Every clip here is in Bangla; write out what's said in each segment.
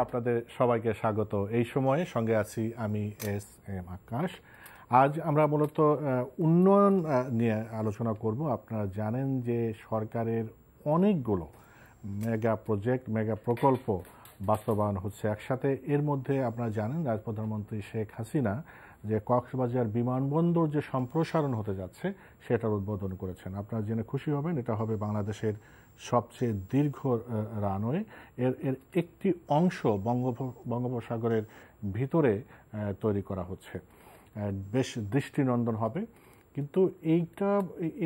আপনাদের সবাইকে স্বাগত। এই সময়ে সঙ্গে আছি আমি এস.এম. আকাশ। আজ আমরা মূলত উন্নয়ন নিয়ে আলোচনা করব। আপনারা জানেন যে সরকারের অনেকগুলো মেগা প্রজেক্ট, মেগা প্রকল্প বাস্তবায়ন হচ্ছে একসাথে। এর মধ্যে আপনারা জানেন প্রধানমন্ত্রী শেখ হাসিনা যে কক্সবাজার বিমানবন্দর যে সম্প্রসারণ হতে যাচ্ছে সেটার উদ্বোধন করেছেন। আপনারা জেনে খুশি হবেন, এটা হবে বাংলাদেশের সবচেয়ে দীর্ঘ রানওয়ে। এর একটি অংশ বঙ্গোপসাগরের ভিতরে তৈরি করা হচ্ছে, বেশ দৃষ্টিনন্দন হবে। কিন্তু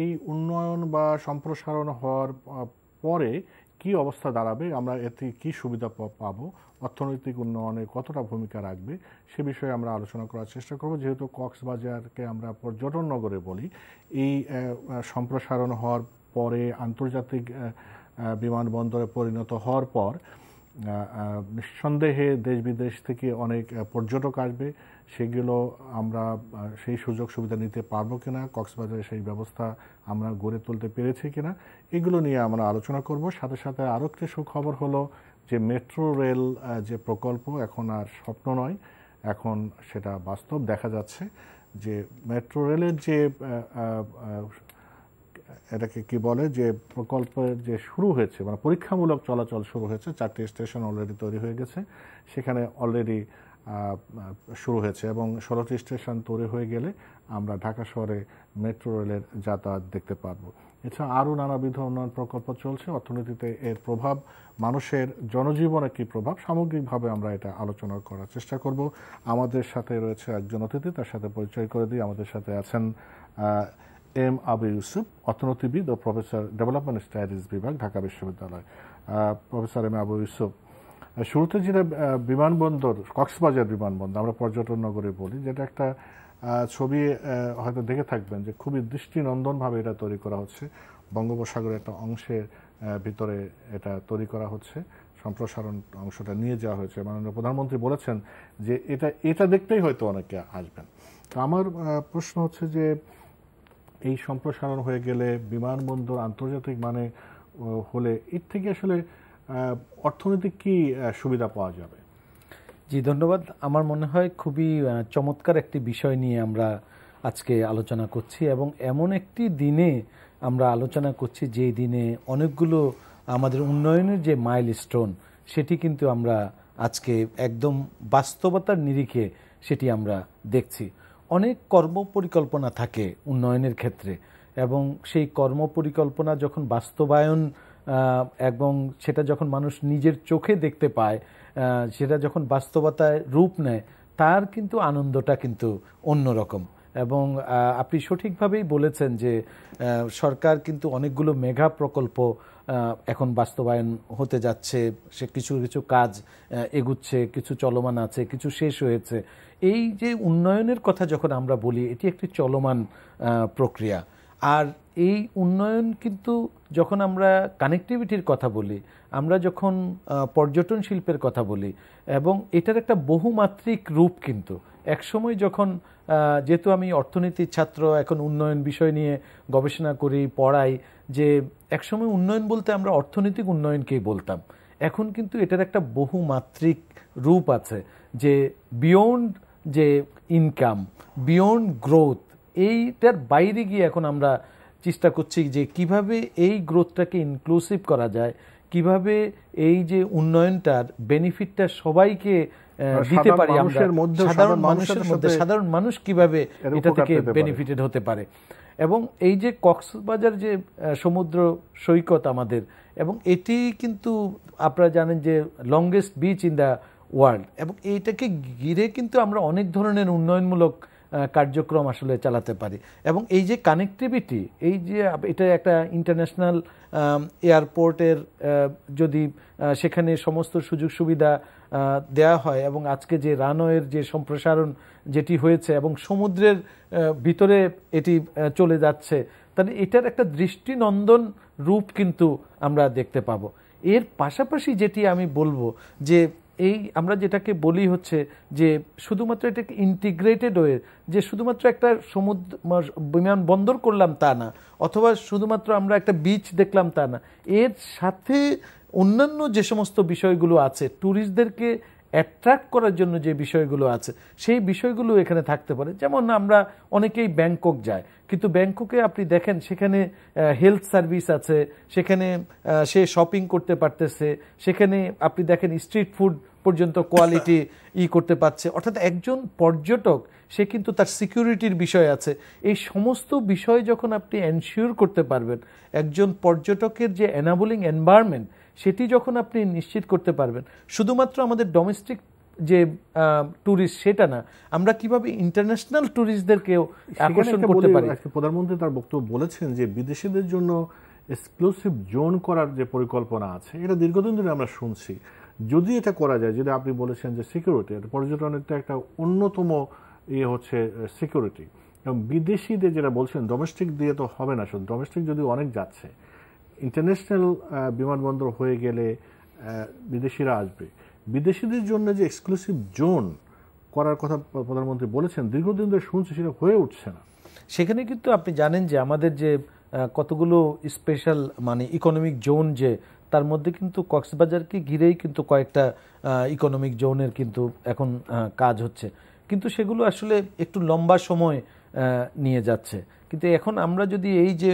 এই উন্নয়ন বা সম্প্রসারণ হওয়ার পরে কি অবস্থা দাঁড়াবে, আমরা এতে কি সুবিধা পাবো, অর্থনৈতিক উন্নয়নে কতটা ভূমিকা রাখবে, সে বিষয়ে আমরা আলোচনা করার চেষ্টা করব। যেহেতু কক্সবাজারকে আমরা পর্যটন নগরে বলি, এই সম্প্রসারণ হওয়ার পরে আন্তর্জাতিক বিমানবন্দরে পরিণত হওয়ার পর নিঃসন্দেহে দেশ বিদেশ থেকে অনেক পর্যটক আসবে। সেগুলো আমরা সেই সুযোগ সুবিধা নিতে পারবো কিনা, কক্সবাজারে সেই ব্যবস্থা আমরা গড়ে তুলতে পেরেছি কিনা, এগুলো নিয়ে আমরা আলোচনা করব। সাথে সাথে আরও একটি সুখবর হলো যে মেট্রো রেল যে প্রকল্প এখন আর স্বপ্ন নয়, এখন সেটা বাস্তব দেখা যাচ্ছে। যে মেট্রো রেলের যে এটাকে কি বলে, যে প্রকল্পের যে শুরু হয়েছে, মানে পরীক্ষামূলক চলাচল শুরু হয়েছে, 4টি স্টেশন অলরেডি তৈরি হয়ে গেছে, সেখানে অলরেডি শুরু হয়েছে এবং 16টি স্টেশন তৈরি হয়ে গেলে আমরা ঢাকা শহরে মেট্রো রেলের যাতায়াত দেখতে পারবো। এছাড়া আরও নানাবিধ উন্নয়ন প্রকল্প চলছে। অর্থনীতিতে এর প্রভাব, মানুষের জনজীবনে কী প্রভাব, সামগ্রিকভাবে আমরা এটা আলোচনা করার চেষ্টা করব। আমাদের সাথে রয়েছে একজন অতিথি, তার সাথে পরিচয় করে দিই। আমাদের সাথে আছেন এম আবু ইউসুফ, অর্থনীতিবিদ ও প্রফেসর, ডেভেলপমেন্ট স্টাডিজ বিভাগ, ঢাকা বিশ্ববিদ্যালয়। প্রফেসর এম আবু ইউসুফ, শুরুতে যেটা বিমানবন্দর, কক্সবাজার বিমানবন্দর আমরা পর্যটন নগরে বলি, যেটা একটা ছবি হয়তো দেখে থাকবেন যে খুবই দৃষ্টিনন্দনভাবে এটা তৈরি করা হচ্ছে। বঙ্গোপসাগরের একটা অংশের ভিতরে এটা তৈরি করা হচ্ছে, সম্প্রসারণ অংশটা নিয়ে যাওয়া হয়েছে। মাননীয় প্রধানমন্ত্রী বলেছেন যে এটা দেখতেই হয়তো অনেকে আসবেন। তো আমার প্রশ্ন হচ্ছে যে এই সম্প্রসারণ হয়ে গেলে, বিমানবন্দর আন্তর্জাতিক মানে হলে, এর থেকে আসলে অর্থনৈতিক কি সুবিধা পাওয়া যাবে? জি, ধন্যবাদ। আমার মনে হয় খুবই চমৎকার একটি বিষয় নিয়ে আমরা আজকে আলোচনা করছি এবং এমন একটি দিনে আমরা আলোচনা করছি যে দিনে অনেকগুলো আমাদের উন্নয়নের যে মাইলস্টোন সেটি কিন্তু আমরা আজকে একদম বাস্তবতার নিরিখে সেটি আমরা দেখছি। অনেক কর্মপরিকল্পনা থাকে উন্নয়নের ক্ষেত্রে এবং সেই কর্মপরিকল্পনা যখন বাস্তবায়ন এবং সেটা যখন মানুষ নিজের চোখে দেখতে পায়, সেটা যখন বাস্তবতায় রূপ নেয়, তার কিন্তু আনন্দটা কিন্তু অন্যরকম। এবং আপনি সঠিকভাবেই বলেছেন যে সরকার কিন্তু অনেকগুলো মেগা প্রকল্প এখন বাস্তবায়ন হতে যাচ্ছে। সে কিছু কিছু কাজ এগুচ্ছে, কিছু চলমান আছে, কিছু শেষ হয়েছে। এই যে উন্নয়নের কথা যখন আমরা বলি, এটি একটি চলমান প্রক্রিয়া। আর এই উন্নয়ন কিন্তু যখন আমরা কানেক্টিভিটির কথা বলি, আমরা যখন পর্যটন শিল্পের কথা বলি, এবং এটার একটা বহুমাত্রিক রূপ কিন্তু একসময় যখন, যেহেতু আমি অর্থনীতির ছাত্র, এখন উন্নয়ন বিষয় নিয়ে গবেষণা করি, পড়াই, যে একসময় উন্নয়ন বলতে আমরা অর্থনৈতিক উন্নয়নকেই বলতাম। এখন কিন্তু এটার একটা বহুমাত্রিক রূপ আছে, যে বিয়ন্ড যে ইনকাম, বিয়ন্ড গ্রোথ, এইটার বাইরে গিয়ে এখন আমরা চেষ্টা করছি যে কিভাবে এই গ্রোথটাকে ইনক্লুসিভ করা যায়, কিভাবে এই যে উন্নয়নটার বেনিফিটটা সবাইকে দিতে পারি আমরা, সাধারণ মানুষ কিভাবে এটা থেকে বেনিফিটেড হতে পারে। এবং এই যে কক্সবাজার যে সমুদ্র সৈকত আমাদের, এবং এটি কিন্তু আপনারা জানেন যে longest beach in the world, এবং এইটাকে ঘিরে কিন্তু আমরা অনেক ধরনের উন্নয়নমূলক কার্যক্রম আসলে চালাতে পারি। এবং এই যে কানেক্টিভিটি, এই যে এটা একটা ইন্টারন্যাশনাল এয়ারপোর্টের, যদি সেখানে সমস্ত সুযোগ সুবিধা দেয়া হয়, এবং আজকে যে রানওয়ের যে সম্প্রসারণ যেটি হয়েছে এবং সমুদ্রের ভিতরে এটি চলে যাচ্ছে, তাহলে এটার একটা দৃষ্টিনন্দন রূপ কিন্তু আমরা দেখতে পাবো। এর পাশাপাশি যেটি আমি বলবো, যে এই আমরা যেটাকে বলি হচ্ছে যে শুধুমাত্র এটাকে ইন্টিগ্রেটেড ওয়ে, যে শুধুমাত্র একটা সমুদ্র বিমানবন্দর করলাম তা না, অথবা শুধুমাত্র আমরা একটা বিচ দেখলাম তা না, এর সাথে অন্যান্য যে সমস্ত বিষয়গুলো আছে, ট্যুরিস্টদেরকে অ্যাট্রাক্ট করার জন্য যে বিষয়গুলো আছে সেই বিষয়গুলো এখানে থাকতে পারে। যেমন আমরা অনেকেই ব্যাংকক যায়, কিন্তু ব্যাংককে আপনি দেখেন সেখানে হেলথ সার্ভিস আছে, সেখানে সে শপিং করতে পারতেছে, সেখানে আপনি দেখেন স্ট্রিট ফুড পর্যন্ত কোয়ালিটি করতে পারছে। অর্থাৎ একজন পর্যটক সে কিন্তু তার সিকিউরিটির বিষয় আছে। এই সমস্ত বিষয় যখন আপনি এনশিওর করতে পারবেন, একজন পর্যটকের যে এনাবলিং এনভায়রনমেন্ট সেটি যখন আপনি নিশ্চিত করতে পারবেন, শুধুমাত্র আমাদের ডোমেস্টিক যে ট্যুরিস্ট সেটা না, আমরা কিভাবে ইন্টারন্যাশনাল ট্যুরিস্টদেরকেও আকর্ষণ করতে পারি। প্রধানমন্ত্রী তার বক্তব্য বলেছেন যে বিদেশিদের জন্য এক্সক্লুসিভ জোন করার যে পরিকল্পনা আছে, এটা দীর্ঘদিন ধরে আমরা শুনছি। যদি এটা করা যায়, যদি আপনি বলেছেন যে সিকিউরিটি, পর্যটনের তো একটা অন্যতম হচ্ছে সিকিউরিটি, এবং বিদেশিদের যেটা বলছেন ডোমেস্টিক দিয়ে তো হবে না। শুধু ডোমেস্টিক যদি অনেক যাচ্ছে, ইন্টারন্যাশনাল বিমানবন্দর হয়ে গেলে বিদেশিরা আসবে। বিদেশিদের জন্য যে এক্সক্লুসিভ জোন করার কথা প্রধানমন্ত্রী বলেছেন, দীর্ঘদিন ধরে শুনছি, সেটা হয়ে উঠছে না। সেখানে কিন্তু আপনি জানেন যে আমাদের যে কতগুলো স্পেশাল মানে ইকোনমিক জোন, যে তার মধ্যে কিন্তু কক্সবাজারকে ঘিরেই কিন্তু কয়েকটা ইকোনমিক জোনের কিন্তু এখন কাজ হচ্ছে, কিন্তু সেগুলো আসলে একটু লম্বা সময় নিয়ে যাচ্ছে। কিন্তু এখন আমরা যদি এই যে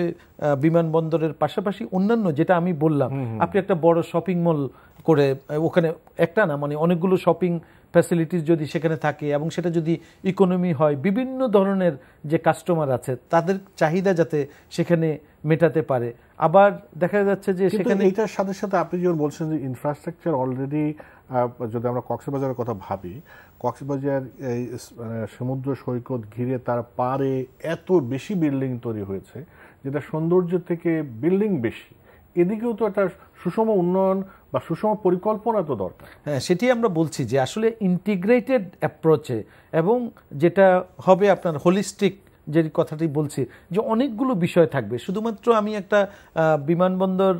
বিমানবন্দরের পাশাপাশি অন্যান্য, যেটা আমি বললাম, আপনি একটা বড় শপিং মল করে ওখানে একটা না মানে অনেকগুলো শপিং ফ্যাসিলিটিস যদি সেখানে থাকে এবং সেটা যদি ইকোনমি হয়, বিভিন্ন ধরনের যে কাস্টমার আছে তাদের চাহিদা যাতে সেখানে মেটাতে পারে। আবার দেখা যাচ্ছে যে সেখানে এইটার সাথে সাথে আপনি যেমন বলছেন যে ইনফ্রাস্ট্রাকচার অলরেডি, যদি আমরা কক্সবাজারের কথা ভাবি, কক্সবাজার এই সমুদ্র সৈকত ঘিরে তার পারে এত বেশি বিল্ডিং তৈরি হয়েছে, যেটা সৌন্দর্য থেকে বিল্ডিং বেশি। এদিকেও তো একটা সুষম উন্নয়ন বা সুষম পরিকল্পনা তো দরকার। হ্যাঁ, সেটি আমরা বলছি যে আসলে ইন্টিগ্রেটেড অ্যাপ্রোচে, এবং যেটা হবে আপনার হোলিস্টিক যে কথাটি বলছি, যে অনেকগুলো বিষয় থাকবে। শুধুমাত্র আমি একটা বিমানবন্দর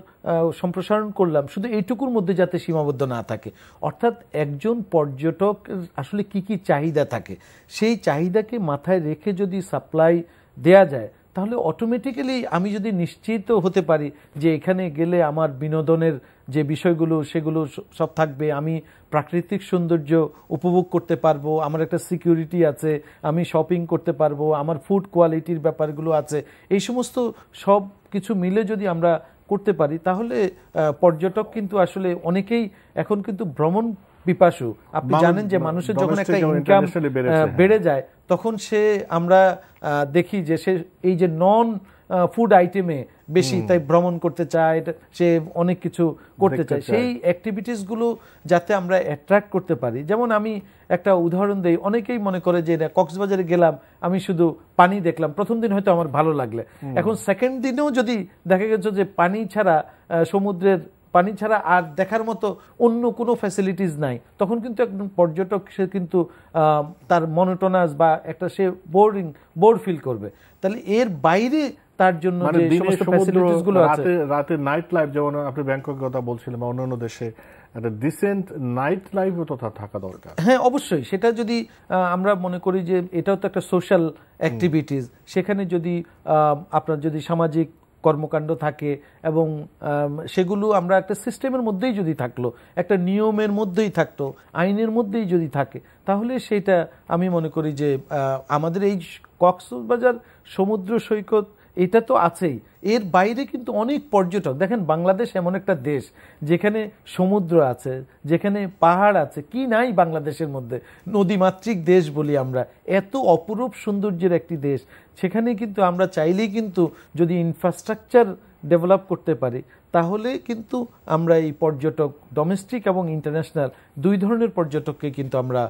সম্প্রসারণ করলাম শুধু এইটুকুর মধ্যে যাতে সীমাবদ্ধ না থাকে, অর্থাৎ একজন পর্যটক আসলে কি কি চাহিদা থাকে সেই চাহিদাকে মাথায় রেখে যদি সাপ্লাই দেয়া যায়, তাহলে অটোমেটিক্যালি আমি যদি নিশ্চিত হতে পারি যে এখানে গেলে আমার বিনোদনের যে বিষয়গুলো সেগুলো সব থাকবে, আমি প্রাকৃতিক সৌন্দর্য উপভোগ করতে পারবো, আমার একটা সিকিউরিটি আছে, আমি শপিং করতে পারবো, আমার ফুড কোয়ালিটির ব্যাপারগুলো আছে, এই সমস্ত সব কিছু মিলে যদি আমরা করতে পারি, তাহলে পর্যটক কিন্তু আসলে অনেকেই এখন কিন্তু ভ্রমণ পিপাসু। আপনি জানেন যে মানুষের যখন একটা ইনকাম বেড়ে যায় তখন সে আমরা দেখি যে সে এই যে নন ফুড আইটেমে বেশি তাই ভ্রমণ করতে চায়, সে অনেক কিছু করতে চায়। সেই অ্যাক্টিভিটিসগুলো যাতে আমরা অ্যাট্রাক্ট করতে পারি। যেমন আমি একটা উদাহরণ দেই, অনেকেই মনে করে যে কক্সবাজারে গেলাম, আমি শুধু পানি দেখলাম, প্রথম দিন হয়তো আমার ভালো লাগলে, এখন সেকেন্ড দিনেও যদি দেখা গেছে যে পানি ছাড়া, সমুদ্রের পানি ছাড়া আর দেখার মতো অন্য কোনো ফ্যাসিলিটিস নাই, তখন কিন্তু একজন পর্যটক সে কিন্তু তার মনোটোনাস বা একটা সে বোর ফিল করবে। তাহলে এর বাইরে তার জন্য যে সমস্ত ফ্যাসিলিটিস গুলো আছে, রাতে নাইট লাইফ, যেমন আপনি ব্যাংকক কথা বলছিলেন বা অন্যান্য দেশে একটা ডিসেন্ট নাইট লাইফও তো থাকা দরকার। হ্যাঁ, অবশ্যই। সেটা যদি আমরা মনে করি যে এটাও তো একটা সোশ্যাল অ্যাক্টিভিটিস, সেখানে যদি আপনার যদি সামাজিক কর্মকাণ্ড থাকে এবং সেগুলো আমরা একটা সিস্টেমের মধ্যেই যদি থাকলো, একটা নিয়মের মধ্যেই থাকতো, আইনের মধ্যেই যদি থাকে, তাহলে সেটা আমি মনে করি যে আমাদের এই কক্সবাজার সমুদ্র সৈকত এটা তো আছেই, এর বাইরে কিন্তু অনেক পর্যটক, দেখেন বাংলাদেশ এমন একটা দেশ যেখানে সমুদ্র আছে, যেখানে পাহাড় আছে, কি নাই বাংলাদেশের মধ্যে, নদীমাতৃক দেশ বলি আমরা, এত অপরূপ সৌন্দর্যের একটি দেশ। সেখানে কিন্তু আমরা চাইলেই কিন্তু যদি ইনফ্রাস্ট্রাকচার ডেভেলপ করতে পারি, তাহলে কিন্তু আমরা এই পর্যটক ডোমেস্টিক এবং ইন্টারন্যাশনাল দুই ধরনের পর্যটককে কিন্তু আমরা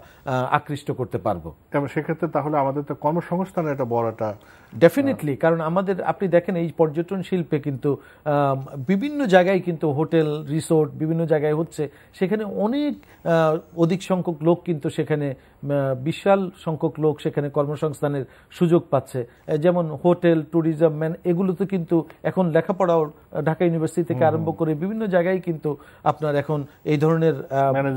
আকৃষ্ট করতে পারবো। এবং সেক্ষেত্রে তাহলে আমাদের তো কর্মসংস্থানের একটা বড় একটা ডেফিনেটলি, কারণ আমাদের আপনি দেখেন এই পর্যটন শিল্পে কিন্তু বিভিন্ন জায়গায় কিন্তু হোটেল রিসোর্ট বিভিন্ন জায়গায় হচ্ছে, সেখানে অনেক অধিক সংখ্যক লোক কিন্তু সেখানে বিশাল সংখ্যক লোক সেখানে কর্মসংস্থানের সুযোগ পাচ্ছে। যেমন হোটেল ট্যুরিজম ম্যান, এগুলোতে কিন্তু এখন লেখাপড়াও ঢাকা ইউনিভার্সিটি থেকে আরম্ভ করে বিভিন্ন জায়গায় কিন্তু আপনার এখন এই ধরনের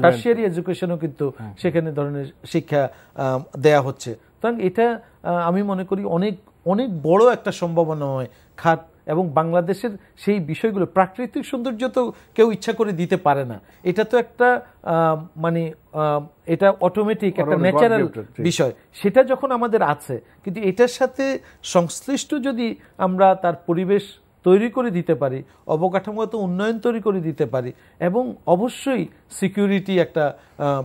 টারশিয়ারি এডুকেশনও কিন্তু সেখানে ধরনের শিক্ষা দেয়া হচ্ছে। সুতরাং এটা আমি মনে করি অনেক অনেক বড় একটা সম্ভাবনাময় খাত এবং বাংলাদেশের সেই বিষয়গুলো, প্রাকৃতিক সৌন্দর্য তো কেউ ইচ্ছা করে দিতে পারে না, এটা তো একটা মানে এটা অটোমেটিক একটা ন্যাচারাল বিষয়, সেটা যখন আমাদের আছে, কিন্তু এটার সাথে সংশ্লিষ্ট যদি আমরা তার পরিবেশ তৈরি করে দিতে পারি, অবকাঠামোগত উন্নয়ন তৈরি করে দিতে পারি, এবং অবশ্যই সিকিউরিটি একটা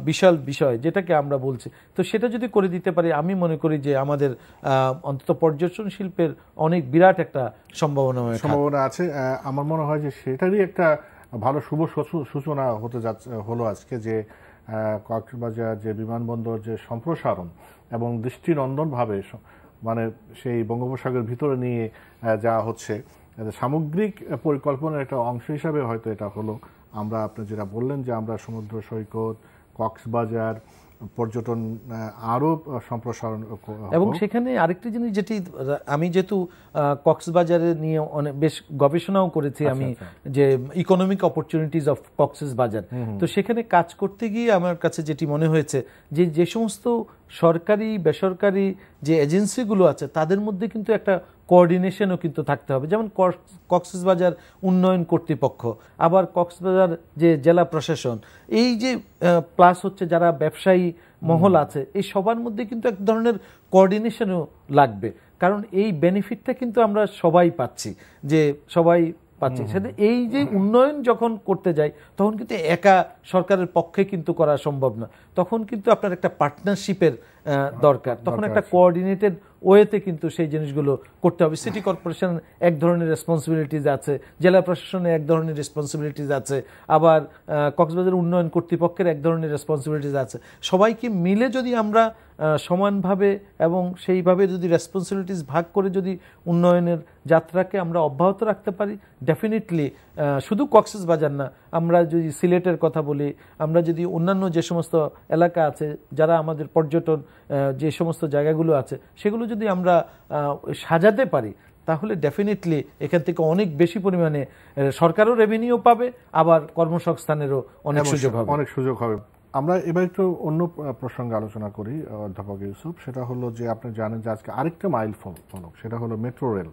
বিশাল বিষয় যেটাকে আমরা বলছি, তো সেটা যদি করে দিতে পারি, আমি মনে করি যে আমাদের অন্তত পর্যটন শিল্পের অনেক বিরাট একটা সম্ভাবনা আছে। আমার মনে হয় যে সেটারই একটা ভালো শুভ সূচনা হতে যাচ্ছে হলো আজকে, যে কক্সবাজার যে বিমানবন্দর যে সম্প্রসারণ এবং দৃষ্টিনন্দনভাবে মানে সেই বঙ্গোপসাগরের ভিতরে নিয়ে যাওয়া হচ্ছে, সামগ্রিক পরিকল্পনার একটা অংশ হিসাবে হয়তো এটা হলো। আমরা আপনি যেটা বললেন যে আমরা সমুদ্র সৈকত, কক্সবাজার পর্যটন আরো সম্প্রসারণ, এবং সেখানে আরেকটি জিনিস যেটি আমি যেহেতু কক্সবাজারে নিয়ে অনেক বেশ গবেষণাও করেছি আমি, যে ইকোনমিক অপরচুনিটিজ অফ কক্সবাজার, তো সেখানে কাজ করতে গিয়ে আমার কাছে যেটি মনে হয়েছে যে যে সমস্ত সরকারি বেসরকারি যে এজেন্সিগুলো আছে তাদের মধ্যে কিন্তু একটা কোঅর্ডিনেশনও কিন্তু থাকতে হবে। যেমন কক্সবাজার উন্নয়ন কর্তৃপক্ষ, আবার কক্সবাজার যে জেলা প্রশাসন, এই যে প্লাস হচ্ছে যারা ব্যবসায়ী মহল আছে, এই সবার মধ্যে কিন্তু এক ধরনের কোঅর্ডিনেশনও লাগবে, কারণ এই বেনিফিটটা কিন্তু আমরা সবাই পাচ্ছি, যে সবাই পাচ্ছি সেটা। এই যে উন্নয়ন যখন করতে যাই তখন কিন্তু একা সরকারের পক্ষে কিন্তু করা সম্ভব না, তখন কিন্তু আপনার একটা পার্টনারশিপের দরকার, তখন একটা কোঅর্ডিনেটেড ওয়েতে কিন্তু সেই জিনিসগুলো করতে হবে। সিটি কর্পোরেশন এক ধরনের রেসপন্সিবিলিটিজ আছে, জেলা প্রশাসনের এক ধরনের রেসপন্সিবিলিটিজ আছে, আবার কক্সবাজার উন্নয়ন কর্তৃপক্ষের এক ধরনের রেসপন্সিবিলিটিজ আছে। সবাইকে মিলে যদি আমরা সমানভাবে এবং সেইভাবে যদি রেসপন্সিবিলিটিস ভাগ করে যদি উন্নয়নের যাত্রাকে আমরা অব্যাহত রাখতে পারি, ডেফিনেটলি শুধু কক্সবাজার না, আমরা যদি সিলেটের কথা বলি, আমরা যদি অন্যান্য যে সমস্ত এলাকা আছে যারা আমাদের পর্যটন যে সমস্ত জায়গাগুলো আছে সেগুলো যদি আমরা সাজাতে পারি, তাহলে ডেফিনেটলি এখান থেকে অনেক বেশি পরিমাণে সরকারও রেভিনিউ পাবে, আবার কর্মসংস্থানেরও অনেক সুযোগ হবে। আমরা এবার একটু অন্য প্রসঙ্গে আলোচনা করি অধ্যাপক ইউসুফ। সেটা হলো যে আপনি জানেন যে আজকে আরেকটা মাইল ফলক, সেটা হলো মেট্রো রেল।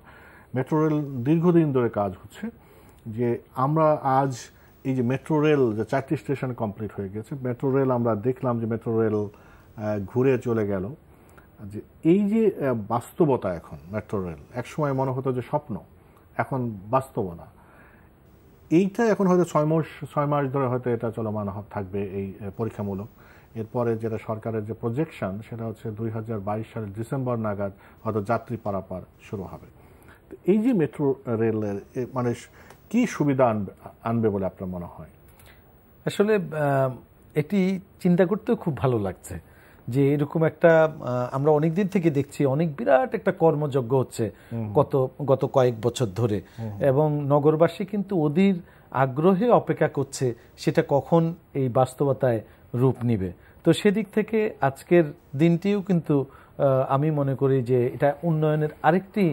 মেট্রো রেল দীর্ঘদিন ধরে কাজ হচ্ছে, যে আমরা আজ এই যে মেট্রো রেল যে 4টি স্টেশন কমপ্লিট হয়ে গেছে, মেট্রো রেল আমরা দেখলাম যে মেট্রো রেল ঘুরে চলে গেল, যে এই যে বাস্তবতা এখন মেট্রো রেল, একসময় মনে হতো যে স্বপ্ন, এখন বাস্তবতা, এইটা এখন হয়তো 6 মাস ধরে হয়তো এটা চলমান থাকবে এই পরীক্ষামূলক। এরপরে যেটা সরকারের যে প্রজেকশন সেটা হচ্ছে 2022 সালের ডিসেম্বর নাগাদ হয়তো যাত্রী পারাপার শুরু হবে। এই যে মেট্রো রেলের মানে কি সুবিধা আনবে বলে আপনার মনে হয়? আসলে এটি চিন্তা করতেও খুব ভালো লাগছে যে এরকম একটা আমরা অনেক দিন থেকে দেখছি, অনেক বিরাট একটা কর্মযজ্ঞ হচ্ছে গত কয়েক বছর ধরে, এবং নগরবাসী কিন্তু অধীর আগ্রহে অপেক্ষা করছে সেটা কখন এই বাস্তবতায় রূপ নিবে। তো সেদিক থেকে আজকের দিনটিও কিন্তু আমি মনে করি যে এটা উন্নয়নের আরেকটি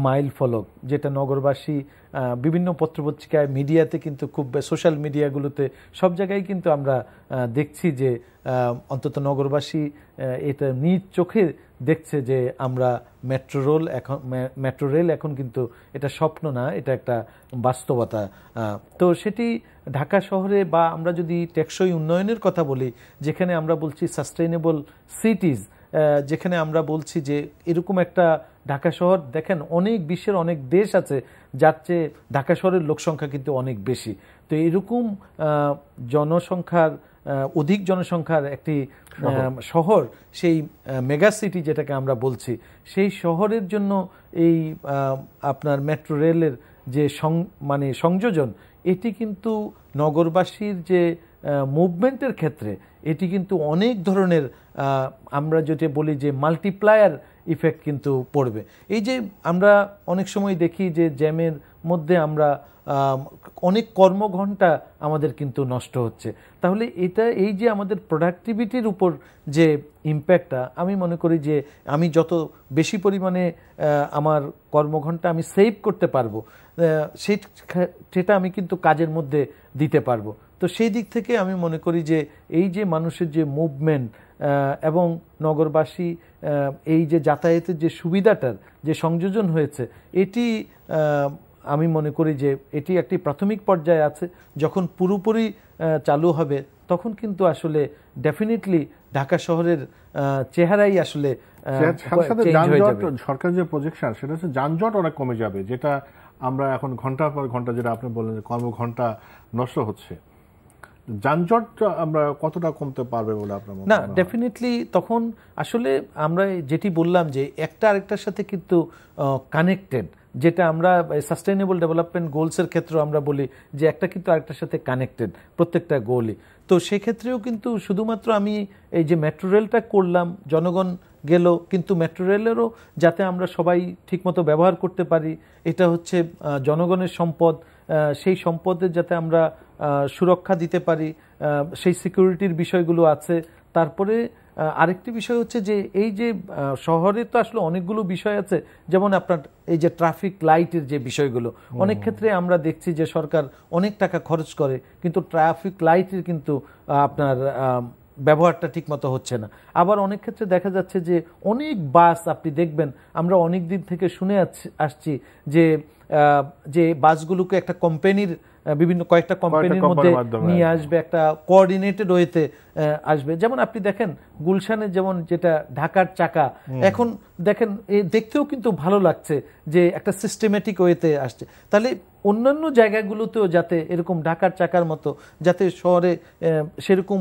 মাইল ফলক, যেটা নগরবাসী বিভিন্ন পত্রপত্রিকায় মিডিয়াতে কিন্তু খুব সোশ্যাল মিডিয়াগুলোতে সব জায়গায় কিন্তু আমরা দেখছি যে অন্তত নগরবাসী এটা নিজ চোখে দেখছে যে আমরা মেট্রো রেল এখন কিন্তু এটা স্বপ্ন না, এটা একটা বাস্তবতা। তো সেটি ঢাকা শহরে, বা আমরা যদি টেকসই উন্নয়নের কথা বলি, যেখানে আমরা বলছি সাস্টেইনেবল সিটিজ, যেখানে আমরা বলছি যে এরকম একটা ঢাকা শহর, দেখেন অনেক বিশ্বের অনেক দেশ আছে যার চেয়ে ঢাকা শহরের লোকসংখ্যা কিন্তু অনেক বেশি। তো এরকম অধিক জনসংখ্যার একটি শহর, সেই মেগা সিটি যেটাকে আমরা বলছি, সেই শহরের জন্য এই আপনার মেট্রো রেলের যে সংযোজন, এটি কিন্তু নগরবাসীর যে মুভমেন্টের ক্ষেত্রে এটি কিন্তু অনেক ধরনের আমরা যেটা বলি যে মাল্টিপ্লায়ার ইফেক্ট কিন্তু পড়বে। এই যে আমরা অনেক সময় দেখি যে জ্যামের মধ্যে আমরা অনেক কর্মঘণ্টা আমাদের কিন্তু নষ্ট হচ্ছে, তাহলে এই যে আমাদের প্রোডাক্টিভিটির উপর যে ইম্প্যাক্টটা, আমি মনে করি যে আমি যত বেশি পরিমাণে আমার কর্মঘণ্টা আমি সেভ করতে পারবো, সেটা আমি কিন্তু কাজের মধ্যে দিতে পারবো। তো সেই দিক থেকে আমি মনে করি যে এই যে মানুষের যে মুভমেন্ট এবং নগরবাসী এই যে যাতায়াতের যে সুবিধাটার যে সংযোজন হয়েছে, এটি আমি মনে করি যে এটি একটি প্রাথমিক পর্যায়ে আছে। যখন পুরোপুরি চালু হবে তখন কিন্তু আসলে ডেফিনেটলি ঢাকা শহরের চেহারাই আসলে সরকারের যে প্রজেকশন সেটা হচ্ছে যানজট অনেক কমে যাবে, যেটা আমরা এখন ঘন্টার পর ঘন্টা, যেটা আপনি বললেন যে কর্মঘণ্টা নষ্ট হচ্ছে, যানজট আমরা কতটা কমতে পারবে বলে আপনার মনে হয়? না, ডেফিনেটলি তখন আসলে আমরা যেটি বললাম যে একটা আরেকটার সাথে কিন্তু কানেক্টেড, যেটা আমরা সাস্টেইনেবল ডেভেলপমেন্ট গোলসের ক্ষেত্রে আমরা বলি যে একটা কিন্তু আরেকটার সাথে কানেক্টেড প্রত্যেকটা গোলই। তো সেক্ষেত্রেও কিন্তু শুধুমাত্র আমি এই যে মেট্রো রেলটা করলাম, জনগণ গেল, কিন্তু মেট্রো রেলেরও যাতে আমরা সবাই ঠিকমতো ব্যবহার করতে পারি, এটা হচ্ছে জনগণের সম্পদ, সেই সম্পদের যাতে আমরা সুরক্ষা দিতে পারি, সেই সিকিউরিটির বিষয়গুলো আছে। তারপরে আরেকটি বিষয় হচ্ছে যে এই যে শহরে তো আসলে অনেকগুলো বিষয় আছে, যেমন আপনার এই যে ট্রাফিক লাইটের যে বিষয়গুলো, অনেক ক্ষেত্রে আমরা দেখছি যে সরকার অনেক টাকা খরচ করে কিন্তু ট্রাফিক লাইটের কিন্তু আপনার ব্যবহারটা ঠিকমতো হচ্ছে না। আবার অনেক ক্ষেত্রে দেখা যাচ্ছে যে অনেক বাস আপনি দেখবেন, আমরা অনেক দিন থেকে শুনে আসছি যে বাসগুলোকে একটা কোম্পানির বিভিন্ন কয়েকটা কোম্পানির মধ্যে নিয়ে আসবে, একটা কোঅর্ডিনেটেড ওয়েতে আসবে। যেমন আপনি দেখেন গুলশানে যেমন যেটা ঢাকার চাকা, এখন দেখেন দেখতেও কিন্তু ভালো লাগছে যে একটা সিস্টেমেটিক ওয়েতে আসছে। তাহলে অন্যান্য জায়গাগুলোতেও যাতে এরকম ঢাকার চাকার মতো যাতে শহরে সেরকম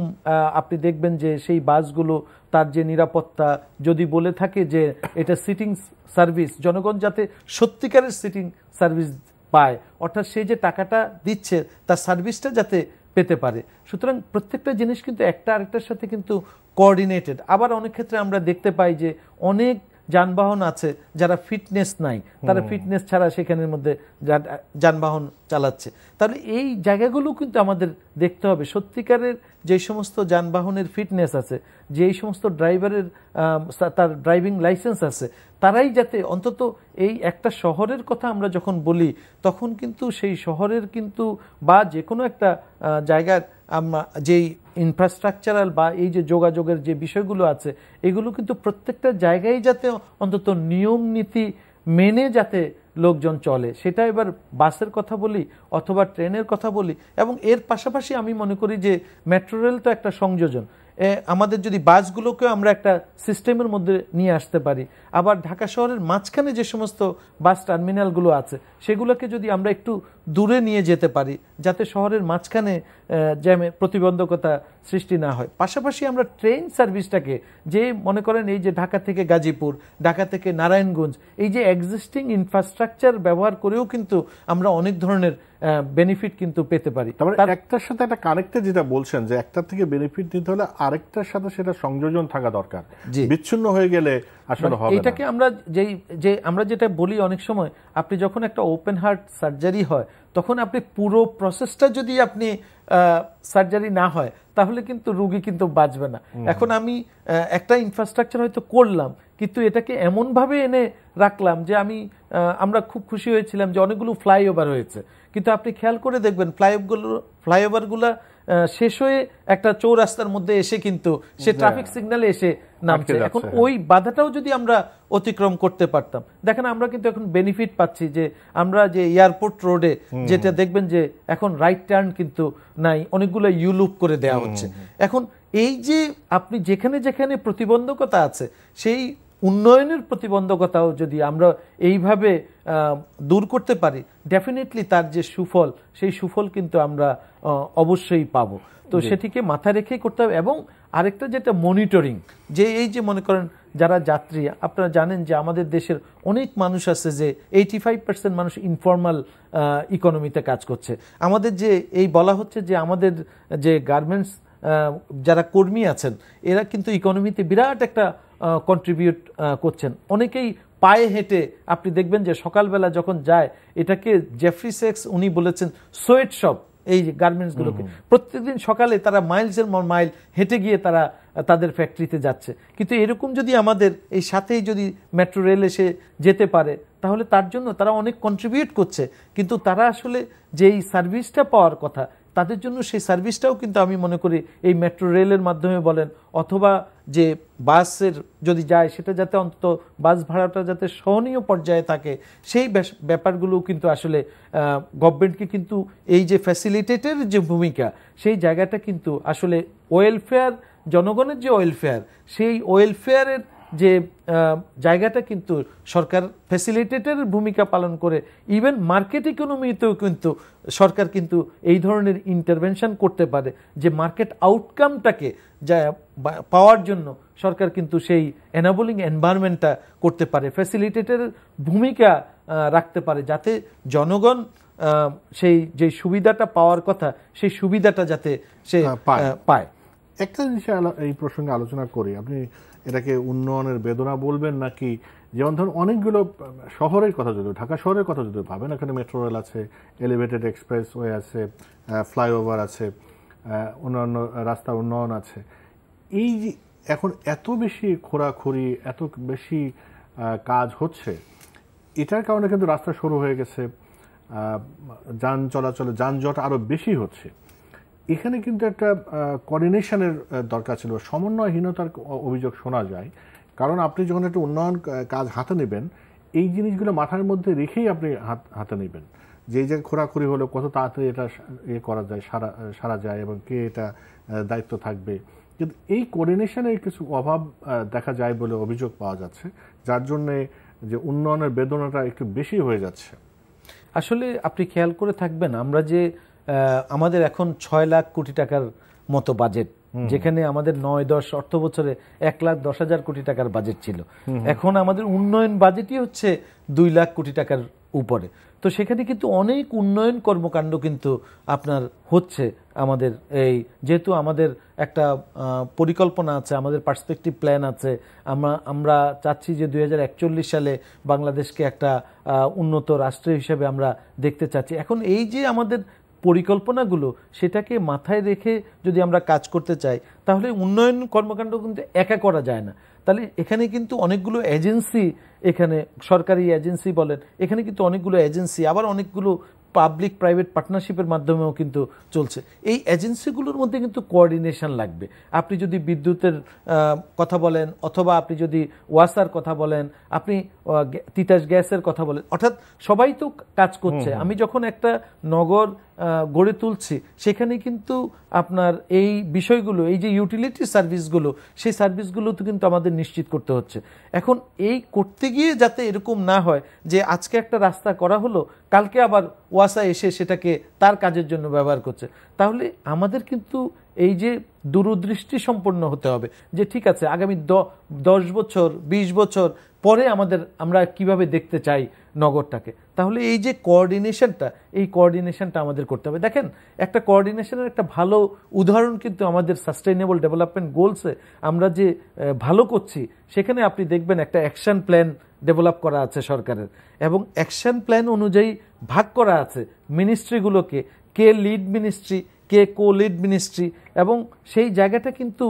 আপনি দেখবেন যে সেই বাসগুলো তার যে নিরাপত্তা, যদি বলে থাকে যে এটা সিটিং সার্ভিস, জনগণ যাতে সত্যিকারের সিটিং সার্ভিস পায়, অর্থাৎ সেই যে টাকাটা দিচ্ছে তার সার্ভিসটা যাতে পেতে পারে। সুতরাং প্রত্যেকটা জিনিস কিন্তু একটা আরেকটার সাথে কিন্তু কোঅর্ডিনেটেড। আবার অনেক ক্ষেত্রে আমরা দেখতে পাই যে অনেক যানবাহন আছে যারা ফিটনেস নাই, তারা ফিটনেস ছাড়া সেখানের মধ্যে যানবাহন চালাচ্ছে। তাহলে এই জায়গাগুলো কিন্তু আমাদের দেখতে হবে, সত্যিকারের যে সমস্ত যানবাহনের ফিটনেস আছে, যেই সমস্ত ড্রাইভারের তার ড্রাইভিং লাইসেন্স আছে, তারাই যাতে অন্তত এই একটা শহরের কথা আমরা যখন বলি তখন কিন্তু সেই শহরের কিন্তু বা যে কোনো একটা জায়গার যেই ইনফ্রাস্ট্রাকচারাল বা এই যে যোগাযোগের যে বিষয়গুলো আছে, এগুলো কিন্তু প্রত্যেকটা জায়গায় যাতে অন্তত নিয়ম নীতি মেনে যাতে লোকজন চলে, সেটা এবার বাসের কথা বলি অথবা ট্রেনের কথা বলি। এবং এর পাশাপাশি আমি মনে করি যে মেট্রো রেল তো একটা সংযোজন, আমাদের যদি বাসগুলোকে আমরা একটা সিস্টেমের মধ্যে নিয়ে আসতে পারি, আবার ঢাকা শহরের মাঝখানে যে সমস্ত বাস টার্মিনালগুলো আছে সেগুলোকে যদি আমরা একটু দূরে নিয়ে যেতে পারি যাতে শহরের মাঝখানে জ্যামে প্রতিবন্ধকতা সৃষ্টি না হয়। পাশাপাশি আমরা ট্রেন সার্ভিসটাকে, যে মনে করেন এই যে ঢাকা থেকে গাজীপুর, ঢাকা থেকে নারায়ণগঞ্জ, এই যে এক্সিস্টিং ইনফ্রাস্ট্রাকচার ব্যবহার করেও কিন্তু আমরা অনেক ধরনের বেনিফিট কিন্তু পেতে পারি। একটার সাথে একটা কানেক্টেড, যেটা বলছেন যে একটার থেকে বেনিফিট নিতে হলে আরেকটার সাথে সেটা সংযোজন থাকা দরকার, বিচ্ছিন্ন হয়ে গেলে আসলে হবে না। এটাকে আমরা আমরা যেটা বলি অনেক সময়, আপনি যখন একটা ওপেন হার্ট সার্জারি হয় তখন আপনি পুরো প্রসেসটা যদি আপনি সার্জারি না হয় তাহলে কিন্তু রোগী কিন্তু বাঁচবে না। এখন আমি একটা ইনফ্রাস্ট্রাকচার হয়তো করলাম কিন্তু এটাকে এমনভাবে এনে রাখলাম যে আমরা খুব খুশি হয়েছিলাম যে অনেকগুলো ফ্লাইওভার হয়েছে, কিন্তু আপনি খেয়াল করে দেখবেন ফ্লাইওভারগুলো শেষ হয়ে একটা চৌরাস্তার মধ্যে এসে কিন্তু সে ট্রাফিক সিগন্যালে এসে নামছে। এখন ওই বাধাটাও যদি আমরা অতিক্রম করতে পারতাম, দেখেন আমরা কিন্তু এখন বেনিফিট পাচ্ছি যে আমরা যে এয়ারপোর্ট রোডে যেটা দেখবেন যে এখন রাইট টার্ন কিন্তু নাই, অনেকগুলো ইউলুপ করে দেওয়া হচ্ছে। এখন এই যে আপনি যেখানে যেখানে প্রতিবন্ধকতা আছে সেই উন্নয়নের প্রতিবন্ধকতাও যদি আমরা এইভাবে দূর করতে পারি, ডেফিনেটলি তার যে সুফল সেই সুফল কিন্তু আমরা অবশ্যই পাবো। তো সেটিকে মাথায় রেখেই করতে হবে। এবং আরেকটা যেটা মনিটরিং, যে এই যে মনে করেন যারা যাত্রী, আপনারা জানেন যে আমাদের দেশের অনেক মানুষ আছে যে 85% মানুষ ইনফর্মাল ইকোনমিতে কাজ করছে। আমাদের যে এই বলা হচ্ছে যে আমাদের যে গার্মেন্টস যারা কর্মী আছেন এরা কিন্তু ইকোনমিতে বিরাট একটা কন্ট্রিবিউট করছেন। অনেকেই পায়ে হেঁটে আপনি দেখবেন যে সকালবেলা যখন যায়, এটাকে জেফ্রি সেক্স উনি বলেছেন সোয়েট শপ, এই গার্মেন্টসগুলোকে প্রত্যেকদিন সকালে তারা মাইলসের মাইল হেঁটে গিয়ে তারা তাদের ফ্যাক্টরিতে যাচ্ছে। কিন্তু এরকম যদি আমাদের এই সাথেই যদি মেট্রো রেল এসে যেতে পারে তাহলে তার জন্য তারা অনেক কন্ট্রিবিউট করছে, কিন্তু তারা আসলে যেই সার্ভিসটা পাওয়ার কথা তাদের জন্য সেই সার্ভিসটাও কিন্তু আমি মনে করি এই মেট্রো রেলের মাধ্যমে বলেন অথবা যে বাসের যদি যায় সেটা যাতে অন্তত বাস ভাড়াটা যাতে সহনীয় পর্যায়ে থাকে, সেই ব্যাপারগুলো কিন্তু আসলে গভর্নমেন্টকে কিন্তু এই যে ফ্যাসিলিটেটের যে ভূমিকা, সেই জায়গাটা কিন্তু আসলে ওয়েলফেয়ার, জনগণের যে ওয়েলফেয়ার, সেই ওয়েলফেয়ারের যে জায়গাটা কিন্তু সরকার ফ্যাসিলিটেটের ভূমিকা পালন করে। ইভেন মার্কেট ইকোনমিতেও কিন্তু সরকার কিন্তু এই ধরনের ইন্টারভেনশন করতে পারে, যে মার্কেট আউটকামটাকে যা পাওয়ার জন্য সরকার কিন্তু সেই এনাবলিং এনভায়রনমেন্টটা করতে পারে, ফ্যাসিলিটেটের ভূমিকা রাখতে পারে, যাতে জনগণ সেই যে সুবিধাটা পাওয়ার কথা সেই সুবিধাটা যাতে সে পায়। একটা জিনিস এই প্রসঙ্গে আলোচনা করি, আপনি এটাকে উন্নয়নের বেদনা বলবেন নাকি, যেমন ধরুন অনেকগুলো শহরের কথা যদি, ঢাকা শহরের কথা যদি ভাবেন, এখানে মেট্রো রেল আছে, এলিভেটেড এক্সপ্রেসওয়ে আছে, ফ্লাইওভার আছে, অন্যান্য রাস্তার উন্নয়ন আছে। এই যে এখন এত বেশি খোরাখুরি, এত বেশি কাজ হচ্ছে, এটার কারণে কিন্তু রাস্তা সরু হয়ে গেছে, যান চলাচলে যানজট আরো বেশি হচ্ছে। এখানে কিন্তু একটা কোঅর্ডিনেশনের দরকার ছিল, সমন্বয়হীনতার অভিযোগ শোনা যায়। কারণ আপনি যখন একটা উন্নয়ন কাজ হাতে নেবেন, এই জিনিসগুলো মাথার মধ্যে রেখেই আপনি হাতে নেবেন, যে এই জায়গায় খোরাখুরি হলে কত তাড়াতাড়ি এটা করা যায়, সারা যায়, এবং কে এটা দায়িত্ব থাকবে। কিন্তু এই কোঅর্ডিনেশনের কিছু অভাব দেখা যায় বলে অভিযোগ পাওয়া যাচ্ছে, যার জন্যে যে উন্নয়নের বেদনাটা একটু বেশি হয়ে যাচ্ছে। আসলে আপনি খেয়াল করে থাকবেন, আমরা যে আমাদের এখন 6 লাখ কোটি টাকার মতো বাজেট, যেখানে আমাদের 9-10 অর্থ বছরে 1,10,000 কোটি টাকার বাজেট ছিল, এখন আমাদের উন্নয়ন বাজেটই হচ্ছে 2 লাখ কোটি টাকার উপরে। তো সেখানে কিন্তু অনেক উন্নয়ন কর্মকাণ্ড কিন্তু আপনার হচ্ছে আমাদের, এই যেহেতু আমাদের একটা পরিকল্পনা আছে, আমাদের পার্সপেক্টিভ প্ল্যান আছে, আমরা চাচ্ছি যে 2041 সালে বাংলাদেশকে একটা উন্নত রাষ্ট্র হিসেবে আমরা দেখতে চাচ্ছি। এখন এই যে আমাদের পরিকল্পনাগুলো, সেটাকে মাথায় রেখে যদি আমরা কাজ করতে চাই, তাহলে উন্নয়ন কর্মকাণ্ড কিন্তু একা করা যায় না। তাহলে এখানে কিন্তু অনেকগুলো এজেন্সি, এখানে সরকারি এজেন্সি বলেন, এখানে কিন্তু অনেকগুলো এজেন্সি, আবার অনেকগুলো পাবলিক প্রাইভেট পার্টনারশিপের মাধ্যমেও কিন্তু চলছে। এই এজেন্সিগুলোর মধ্যে কিন্তু কোঅর্ডিনেশন লাগবে। আপনি যদি বিদ্যুতের কথা বলেন, অথবা আপনি যদি ওয়াসার কথা বলেন, আপনি তিতাস গ্যাসের কথা বলেন, অর্থাৎ সবাই তো কাজ করছে। আমি যখন একটা নগর গড়ে তুলছি, সেখানে কিন্তু আপনার এই বিষয়গুলো, এই যে ইউটিলিটি সার্ভিসগুলো, সেই সার্ভিসগুলো তো কিন্তু আমাদের নিশ্চিত করতে হচ্ছে। এখন এই করতে গিয়ে যাতে এরকম না হয় যে আজকে একটা রাস্তা করা হলো, কালকে আবার ওয়াসা এসে সেটাকে তার কাজের জন্য ব্যবহার করছে, তাহলে আমাদের কিন্তু এই যে দূরদৃষ্টি সম্পন্ন হতে হবে, যে ঠিক আছে আগামী 10 বছর 20 বছর পরে আমরা কিভাবে দেখতে চাই নগরটাকে। তাহলে এই যে কোঅর্ডিনেশনটা, এই কোঅর্ডিনেশনটা আমাদের করতে হবে। দেখেন, একটা কোঅর্ডিনেশনের একটা ভালো উদাহরণ কিন্তু আমাদের সাস্টেইনেবল ডেভেলপমেন্ট গোলসে আমরা যে ভালো করছি, সেখানে আপনি দেখবেন একটা অ্যাকশন প্ল্যান ডেভেলপ করা আছে সরকারের, এবং অ্যাকশন প্ল্যান অনুযায়ী ভাগ করা আছে মিনিস্ট্রিগুলোকে, কে লিড মিনিস্ট্রি, কে কো লিড মিনিস্ট্রি, এবং সেই জায়গাটা কিন্তু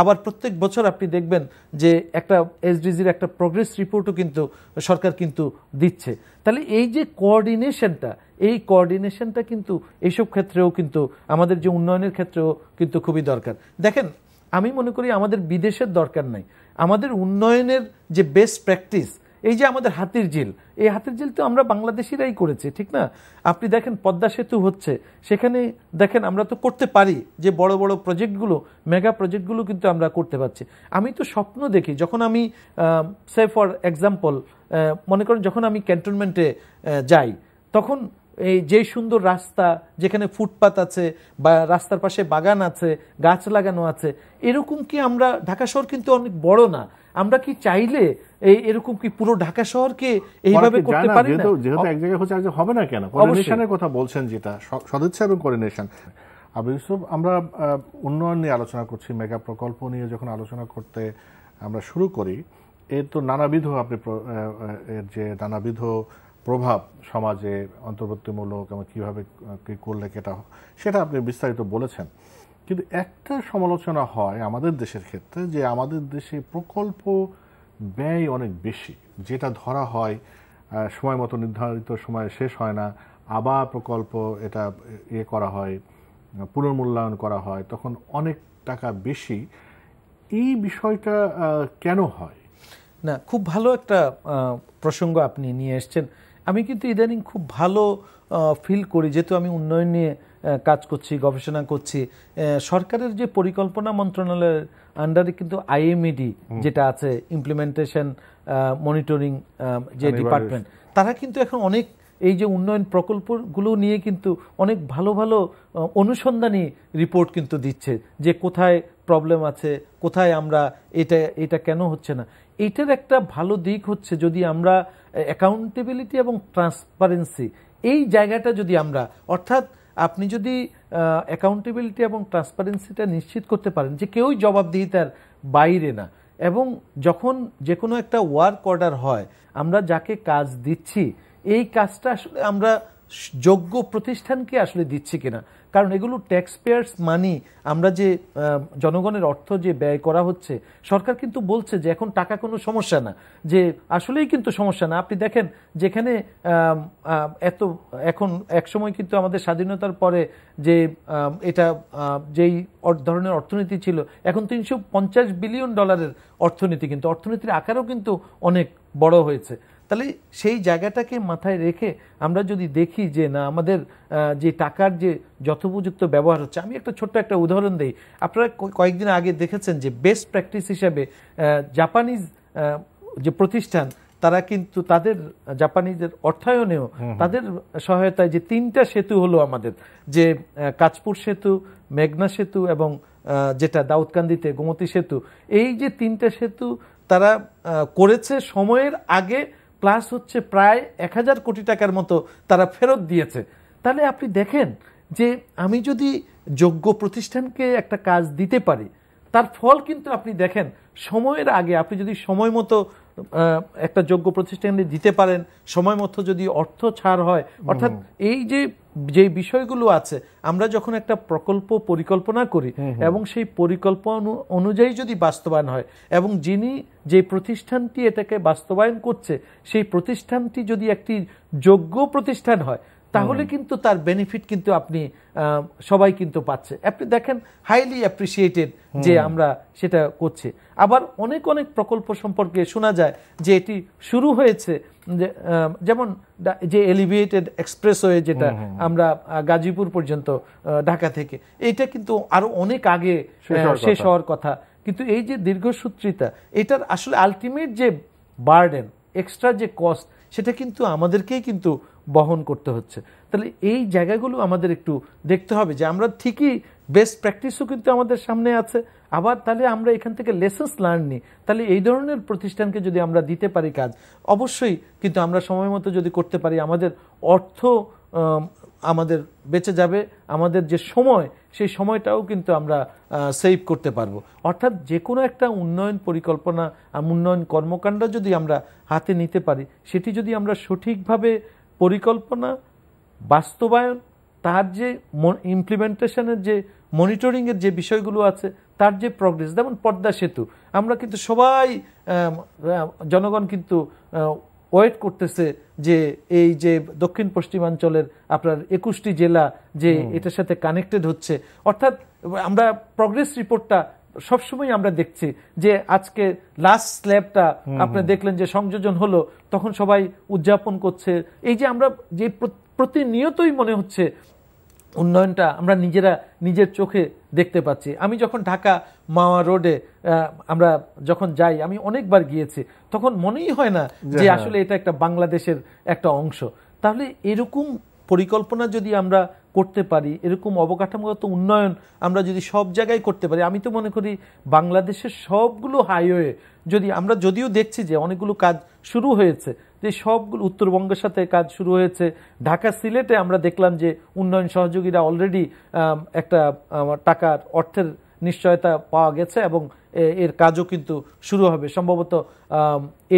আবার প্রত্যেক বছর আপনি দেখবেন যে একটা এসডিজির একটা প্রোগ্রেস রিপোর্টও কিন্তু সরকার কিন্তু দিচ্ছে। তাহলে এই যে কোঅর্ডিনেশনটা, এই কোঅর্ডিনেশনটা কিন্তু এইসব ক্ষেত্রেও কিন্তু আমাদের যে উন্নয়নের ক্ষেত্রেও কিন্তু খুবই দরকার। দেখেন, আমি মনে করি আমাদের বিদেশের দরকার নাই, আমাদের উন্নয়নের যে বেস্ট প্র্যাকটিস, এই যে আমাদের হাতির ঝিল, এই হাতির ঝিল তো আমরা বাংলাদেশিরাই করেছি, ঠিক না? আপনি দেখেন পদ্মা সেতু হচ্ছে, সেখানে দেখেন আমরা তো করতে পারি, যে বড় বড় প্রজেক্টগুলো, মেগা প্রজেক্টগুলো কিন্তু আমরা করতে পারছি। আমি তো স্বপ্ন দেখি, যখন আমি সে ফর এক্সাম্পল মনে করেন যখন আমি ক্যান্টনমেন্টে যাই, তখন এই যে সুন্দর রাস্তা, যেখানে ফুটপাত আছে বা রাস্তার পাশে বাগান আছে, গাছ লাগানো আছে, এরকম কি আমরা, ঢাকা শহর কিন্তু অনেক বড় না, আমরা কি চাইলে এরকম কি পুরো ঢাকা শহরকে এইভাবে করতে পারি না? যেহেতু এক জায়গায় হচ্ছে, হবে না কেন? কোঅর্ডিনেশনের কথা বলছেন, যেটা সদিচ্ছা এবং কোঅর্ডিনেশন। আবু ইউসুফ, আমরা উন্নয়ন নিয়ে আলোচনা করছি, মেগা প্রকল্প নিয়ে যখন আলোচনা করতে আমরা শুরু করি, এর তো নানাবিধ, আপনি এর যে নানাবিধ প্রভাব সমাজে, অন্তর্বর্তীমূলক এবং কীভাবে কী করলে সেটা আপনি বিস্তারিত বলেছেন। কিন্তু একটা সমালোচনা হয় আমাদের দেশের ক্ষেত্রে, যে আমাদের দেশে প্রকল্প ব্যয় অনেক বেশি, যেটা ধরা হয় সময় মতো নির্ধারিত সময়ে শেষ হয় না, আবার প্রকল্প এটা করা হয়, পুনর্মূল্যায়ন করা হয় তখন অনেক টাকা বেশি। এই বিষয়টা কেন হয়? না, খুব ভালো একটা প্রসঙ্গ আপনি নিয়ে এসছেন। আমি কিন্তু ইদানিং খুব ভালো ফিল করি, যেহেতু আমি উন্নয়ন নিয়ে কাজ করছি, গবেষণা করছি। সরকারের যে পরিকল্পনা মন্ত্রণালয়ের আন্ডারে কিন্তু আইএমইডি যেটা আছে, ইমপ্লিমেন্টেশন মনিটরিং যে ডিপার্টমেন্ট, তারা কিন্তু এখন অনেক এই যে উন্নয়ন প্রকল্পগুলো নিয়ে কিন্তু অনেক ভালো ভালো অনুসন্ধানী রিপোর্ট কিন্তু দিচ্ছে, যে কোথায় প্রবলেম আছে, কোথায় আমরা এটা কেন হচ্ছে না। এইটার একটা ভালো দিক হচ্ছে যদি আমরা অ্যাকাউন্টেবিলিটি এবং ট্রান্সপারেন্সি এই জায়গাটা যদি আমরা, অর্থাৎ আপনি যদি অ্যাকাউন্টেবিলিটি এবং ট্রান্সপারেন্সিটা নিশ্চিত করতে পারেন যে কেউই জবাবদিহিতার বাইরে না, এবং যখন যে কোনো একটা ওয়ার্ক অর্ডার হয়, আমরা যাকে কাজ দিচ্ছি এই কাজটা আসলে আমরা যোগ্য প্রতিষ্ঠানকে আসলে দিচ্ছি কিনা। কারণ এগুলো ট্যাক্স পেয়ার্স মানি, আমরা যে জনগণের অর্থ যে ব্যয় করা হচ্ছে, সরকার কিন্তু বলছে যে এখন টাকা কোনো সমস্যা না, যে আসলেই কিন্তু সমস্যা না। আপনি দেখেন যেখানে এখন একসময় কিন্তু আমাদের স্বাধীনতার পরে যে এটা যেই ধরনের অর্থনীতি ছিল, এখন $350 বিলিয়ন অর্থনীতি, কিন্তু অর্থনীতির আকারও কিন্তু অনেক বড় হয়েছে। তাহলে সেই জায়গাটাকে মাথায় রেখে আমরা যদি দেখি যে না, আমাদের যে টাকার যে যথোপযুক্ত ব্যবহার হচ্ছে। আমি একটা ছোট্ট একটা উদাহরণ দিই। আপনারা কয়েকদিন আগে দেখেছেন যে বেস্ট প্র্যাকটিস হিসাবে জাপানিজ যে প্রতিষ্ঠান, তারা কিন্তু তাদের জাপানিজের অর্থায়নেও তাদের সহায়তায় যে 3টা সেতু হলো আমাদের, যে কাঁচপুর সেতু, মেঘনা সেতু এবং যেটা দাউদকান্দিতে গোমতী সেতু, এই যে 3টা সেতু তারা করেছে সময়ের আগে, প্লাস হচ্ছে প্রায় 1000 কোটি টাকার মতো তারা ফেরত দিয়েছে। তাহলে আপনি দেখেন যে আমি যদি যোগ্য প্রতিষ্ঠানকে একটা কাজ দিতে পারি, তার ফল কিন্তু আপনি দেখেন সময়ের আগে আপনি যদি সময় মতো একটা যোগ্য প্রতিষ্ঠানে দিতে পারেন, সময় মতো যদি অর্থ ছাড় হয়, অর্থাৎ এই যে বিষয়গুলো আছে, আমরা যখন একটা প্রকল্প পরিকল্পনা করি এবং সেই পরিকল্পনা অনুযায়ী যদি বাস্তবায়ন হয়, এবং যে প্রতিষ্ঠানটি এটাকে বাস্তবায়ন করছে সেই প্রতিষ্ঠানটি যদি একটি যোগ্য প্রতিষ্ঠান হয়, তাহলে কিন্তু তার বেনিফিট কিন্তু আপনি সবাই কিন্তু পাচ্ছে। আপনি দেখেন হাইলি অ্যাপ্রিসিয়েটেড যে আমরা সেটা করছি। আবার অনেক অনেক প্রকল্প সম্পর্কে শোনা যায় যে এটি শুরু হয়েছে, যেমন যে এলিভেটেড এক্সপ্রেসওয়ে যেটা আমরা গাজীপুর পর্যন্ত ঢাকা থেকে, এটা কিন্তু আরো অনেক আগে শেষ হওয়ার কথা। কিন্তু এই যে দীর্ঘসূত্রিতা, এটার আসলে আলটিমেট যে বার্ডেন, এক্সট্রা যে কস্ট, সেটা কিন্তু আমাদেরকেই কিন্তু বহন করতে হচ্ছে। তাহলে এই জায়গাগুলো আমাদের একটু দেখতে হবে যে আমরা ঠিকই বেস্ট প্র্যাকটিসও কিন্তু আমাদের সামনে আছে, আবার তাহলে আমরা এখান থেকে লেসন্স লার্ন নিই। তাহলে এই ধরনের প্রতিষ্ঠানকে যদি আমরা দিতে পারি কাজ, অবশ্যই কিন্তু আমরা সময় মতো যদি করতে পারি, আমাদের অর্থ আমাদের বেঁচে যাবে, আমাদের যে সময়, সেই সময়টাও কিন্তু আমরা সেভ করতে পারবো। অর্থাৎ যে কোনো একটা উন্নয়ন পরিকল্পনা, উন্নয়ন কর্মকাণ্ড যদি আমরা হাতে নিতে পারি, সেটি যদি আমরা সঠিকভাবে পরিকল্পনা, বাস্তবায়ন, তার যে ইমপ্লিমেন্টেশনের যে মনিটরিংয়ের যে বিষয়গুলো আছে, তার যে প্রগ্রেস, যেমন পদ্মা সেতু, আমরা কিন্তু সবাই জনগণ কিন্তু ওয়েট করতেছে যে এই যে দক্ষিণ পশ্চিমাঞ্চলের আপনার 21টি জেলা যে এটার সাথে কানেক্টেড হচ্ছে, অর্থাৎ আমরা প্রগ্রেস রিপোর্টটা সবসময় আমরা দেখছি যে আজকে লাস্ট স্ল্যাবটা আপনি দেখলেন যে সংযোজন হলো, তখন সবাই উদযাপন করছে। এই যে আমরা যে প্রতিনিয়তই মনে হচ্ছে উন্নয়নটা আমরা নিজের চোখে দেখতে পাচ্ছি। আমি যখন ঢাকা মাওয়া রোডে আমরা যখন যাই, আমি অনেকবার গিয়েছি, তখন মনেই হয় না যে আসলে এটা একটা বাংলাদেশের একটা অংশ। তাহলে এরকম পরিকল্পনা যদি আমরা করতে পারি, এরকম অবকাঠামোগত উন্নয়ন আমরা যদি সব জায়গায় করতে পারি, আমি তো মনে করি বাংলাদেশের সবগুলো হাইওয়ে যদি আমরা, যদিও দেখছি যে অনেকগুলো কাজ শুরু হয়েছে, যে সবগুলো উত্তরবঙ্গের সাথে কাজ শুরু হয়েছে, ঢাকা সিলেটে আমরা দেখলাম যে উন্নয়ন সহযোগীরা অলরেডি একটা টাকার অর্থের নিশ্চয়তা পাওয়া গেছে এবং এর কাজও কিন্তু শুরু হবে, সম্ভবত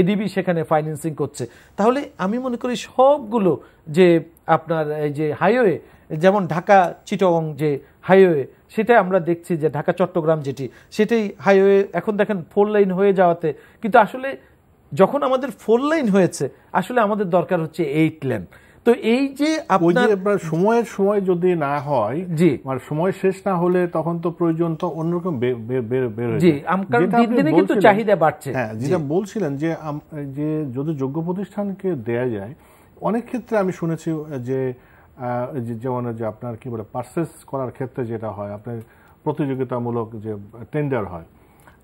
এডিবি সেখানে ফাইন্যান্সিং করছে। তাহলে আমি মনে করি সবগুলো যে আপনার এই যে হাইওয়ে, যেমন ঢাকা চিটাগং যে হাইওয়ে, সেটা আমরা দেখছি যে ঢাকা চট্টগ্রাম যেটি, সেটাই হাইওয়ে এখন দেখেন 4 লাইন হয়ে যাওয়াতে, কিন্তু আসলে যখন আমাদের 4 লাইন হয়েছে, আসলে আমাদের দরকার হচ্ছে 8 লেন। তো এই যে আপনার সময়ের সময় যদি না হয়, জি মানে সময় শেষ না হলে তখন তো প্রয়োজন তো অন্যরকম বের হয়ে জি কারণ দিন দিনে কিন্তু চাহিদা বাড়ছে। হ্যাঁ, যেটা বলছিলেন যে যদি যোগ্য প্রতিষ্ঠানকে দেয়া যায়, অনেক ক্ষেত্রে আমি শুনেছি যে যেমন যে আপনার কি বলে পারচেস করার ক্ষেত্রে যেটা হয়, আপনার প্রতিযোগিতামূলক যে টেন্ডার হয়,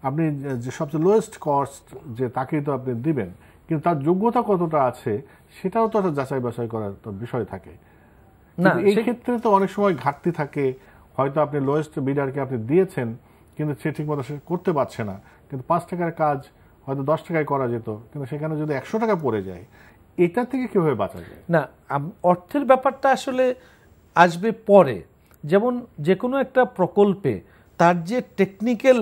আপনি যে সবচেয়ে লোয়েস্ট কস্ট যে তাকেই তো আপনি দিবেন, কিন্তু তার যোগ্যতা কতটা আছে সেটাও তো একটা যাচাই বাছাই করার তো বিষয় থাকে না। এই ক্ষেত্রে তো অনেক সময় ঘাটতি থাকে, হয়তো আপনি লোয়েস্ট বিডারকে আপনি দিয়েছেন কিন্তু সে ঠিক মতো করতে পারছে না, কিন্তু 5 টাকার কাজ হয়তো 10 টাকায় করা যেত, কিন্তু সেখানে যদি 100 টাকা পড়ে যায়, এটা থেকে কিভাবে বাঁচা যায়? না, অর্থের ব্যাপারটা আসলে আসবে পরে। যেমন যে কোনো একটা প্রকল্পে তার যে টেকনিক্যাল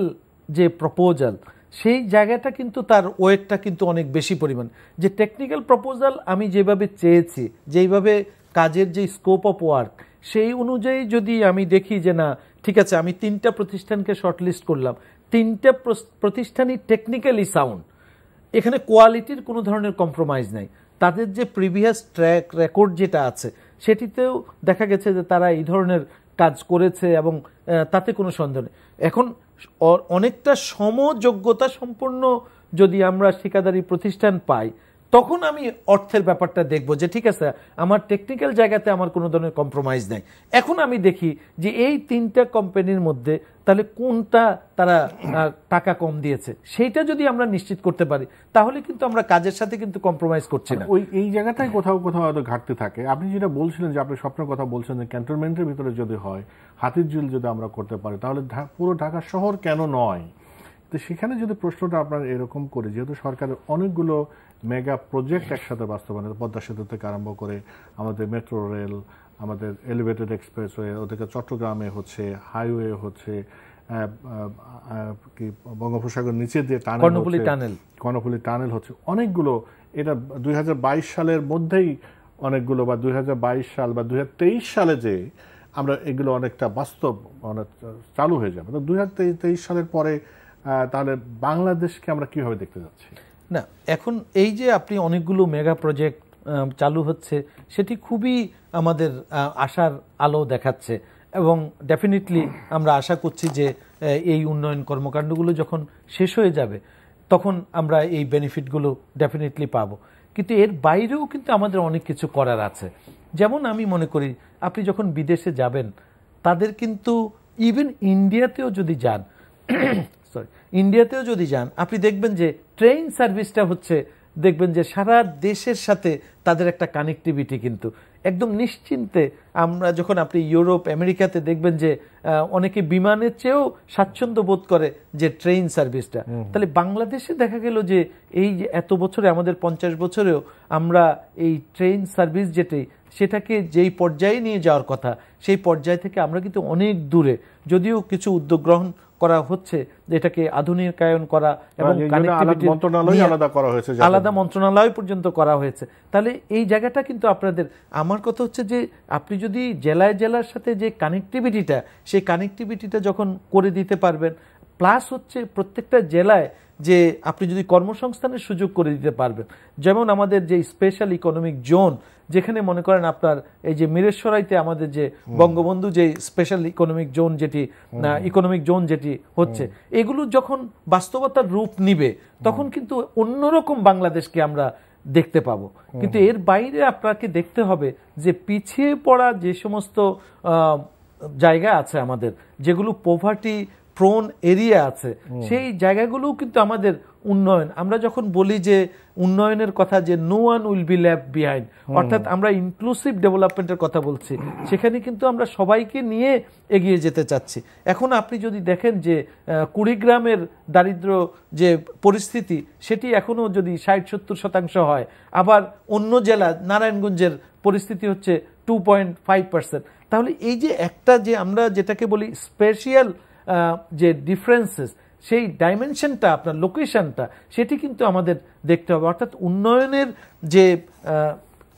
যে প্রপোজাল, সেই জায়গাটা কিন্তু তার ওয়েটটা কিন্তু অনেক বেশি পরিমাণ। যে টেকনিক্যাল প্রপোজাল আমি যেভাবে চেয়েছি, যেইভাবে কাজের যে স্কোপ অফ ওয়ার্ক, সেই অনুযায়ী যদি আমি দেখি যে না ঠিক আছে, আমি 3টা প্রতিষ্ঠানকে শর্টলিস্ট করলাম, 3টা প্রতিষ্ঠানই টেকনিক্যালি সাউন্ড, এখানে কোয়ালিটির কোনো ধরনের কম্প্রোমাইজ নাই, তাদের যে প্রিভিয়াস ট্র্যাক রেকর্ড যেটা আছে সেটিতেও দেখা গেছে যে তারা এই ধরনের কাজ করেছে এবং তাতে কোনো সন্দেহ নেই। এখন অনেকটা সমযোগ্যতা সম্পন্ন যদি আমরা ঠিকাদারি প্রতিষ্ঠান পাই, তখন আমি অর্থের ব্যাপারটা দেখব যে ঠিক আছে আমার টেকনিক্যাল জায়গাতে আমার কোনো ধরনের কম্প্রোমাইজ নাই। এখন আমি দেখি যে এই 3টা কোম্পানির মধ্যে তাহলে কোনটা তারা টাকা কম দিয়েছে, সেইটা যদি আমরা নিশ্চিত করতে পারি তাহলে কিন্তু আমরা কাজের সাথে কিন্তু কম্প্রোমাইজ করছি না। এই জায়গাটাই কোথাও কোথাও হয়তো ঘাটতি থাকে। আপনি যেটা বলছিলেন যে আপনি স্বপ্নের কথা বলছেন যে ক্যান্টনমেন্টের ভিতরে যদি হয়, হাতিরঝিল যদি আমরা করতে পারি, তাহলে পুরো ঢাকা শহর কেন নয়? তো সেখানে যদি প্রশ্নটা আপনার এরকম করে, যেহেতু সরকারের অনেকগুলো মেগা প্রজেক্ট একসাথে বাস্তবায়ন, পদ্মা সেতু থেকে আরম্ভ করে আমাদের মেট্রো রেল, আমাদের এলিভেটেড এক্সপ্রেসওয়ে, ওদিকে চট্টগ্রামে হচ্ছে, হাইওয়ে হচ্ছে, কি বঙ্গোপসাগর নিচে দিয়ে কর্ণফুলী টানেল হচ্ছে, অনেকগুলো। এটা 2022 সালের মধ্যেই অনেকগুলো, বা 2022 সাল বা 2023 সালে যে আমরা এগুলো অনেকটা বাস্তব চালু হয়ে যাবে। তো 2023 সালের পরে তাহলে বাংলাদেশকে আমরা কিভাবে দেখতে যাচ্ছি? না, এখন এই যে আপনি অনেকগুলো মেগা প্রজেক্ট চালু হচ্ছে, সেটি খুবই আমাদের আশার আলো দেখাচ্ছে এবং ডেফিনেটলি আমরা আশা করছি যে এই উন্নয়ন কর্মকাণ্ডগুলো যখন শেষ হয়ে যাবে তখন আমরা এই বেনিফিটগুলো ডেফিনেটলি পাবো। কিন্তু এর বাইরেও কিন্তু আমাদের অনেক কিছু করার আছে। যেমন আমি মনে করি আপনি যখন বিদেশে যাবেন, তাদের কিন্তু ইভেন ইন্ডিয়াতেও যদি যান আপনি দেখবেন যে ট্রেন সার্ভিসটা হচ্ছে, দেখবেন যে সারা দেশের সাথে তাদের একটা কানেক্টিভিটি কিন্তু একদম নিশ্চিন্তে। আমরা যখন আপনি ইউরোপ আমেরিকাতে দেখবেন যে অনেকে বিমানের চেয়েও স্বাচ্ছন্দ্য বোধ করে যে ট্রেন সার্ভিসটা, তাহলে বাংলাদেশে দেখা গেল যে এই যে এত বছরে, আমাদের 50 বছরেও আমরা এই ট্রেন সার্ভিস সেটাকে যেই পর্যায়ে নিয়ে যাওয়ার কথা, সেই পর্যায় থেকে আমরা কিন্তু অনেক দূরে। যদিও কিছু উদ্যোগ গ্রহণ করা হচ্ছে যেটাকে আধুনিকায়ন করা এবং আলাদা মন্ত্রণালয় পর্যন্ত করা হয়েছে। তাহলে এই জায়গাটা কিন্তু আপনাদের, আমার কথা হচ্ছে যে আপনি যদি জেলার সাথে যে কানেক্টিভিটিটা, সেই কানেক্টিভিটিটা যখন করে দিতে পারবেন, প্লাস হচ্ছে প্রত্যেকটা জেলায় যে আপনি যদি কর্মসংস্থানের সুযোগ করে দিতে পারবেন, যেমন আমাদের যে স্পেশাল ইকোনমিক জোন, যেখানে মনে করেন আপনার এই যে মিরেশ্বরাইতে আমাদের যে বঙ্গবন্ধু যে স্পেশাল ইকোনমিক জোন যেটি হচ্ছে, এগুলো যখন বাস্তবতার রূপ নিবে তখন কিন্তু অন্যরকম বাংলাদেশকে আমরা দেখতে পাবো। কিন্তু এর বাইরে আপনাকে দেখতে হবে যে পিছিয়ে পড়া যে সমস্ত জায়গা আছে আমাদের, যেগুলো পভার্টি প্রোন এরিয়া আছে, সেই জায়গাগুলোও কিন্তু আমাদের উন্নয়ন, আমরা যখন বলি যে উন্নয়নের কথা, যে no one will be left behind, অর্থাৎ আমরা ইনক্লুসিভ ডেভেলপমেন্টের কথা বলছি, সেখানে কিন্তু আমরা সবাইকে নিয়ে এগিয়ে যেতে চাচ্ছি। এখন আপনি যদি দেখেন যে কুড়িগ্রামের দারিদ্র যে পরিস্থিতি, সেটি এখনো যদি 60-70% হয়, আবার অন্য জেলা নারায়ণগঞ্জের পরিস্থিতি হচ্ছে 2.5%। তাহলে এই যে একটা যে আমরা যেটাকে বলি স্পেশাল যে ডিফারেন্সেস, সেই ডাইমেনশনটা, আপনার লোকেশনটা, সেটি কিন্তু আমাদের দেখতে হবে। অর্থাৎ উন্নয়নের যে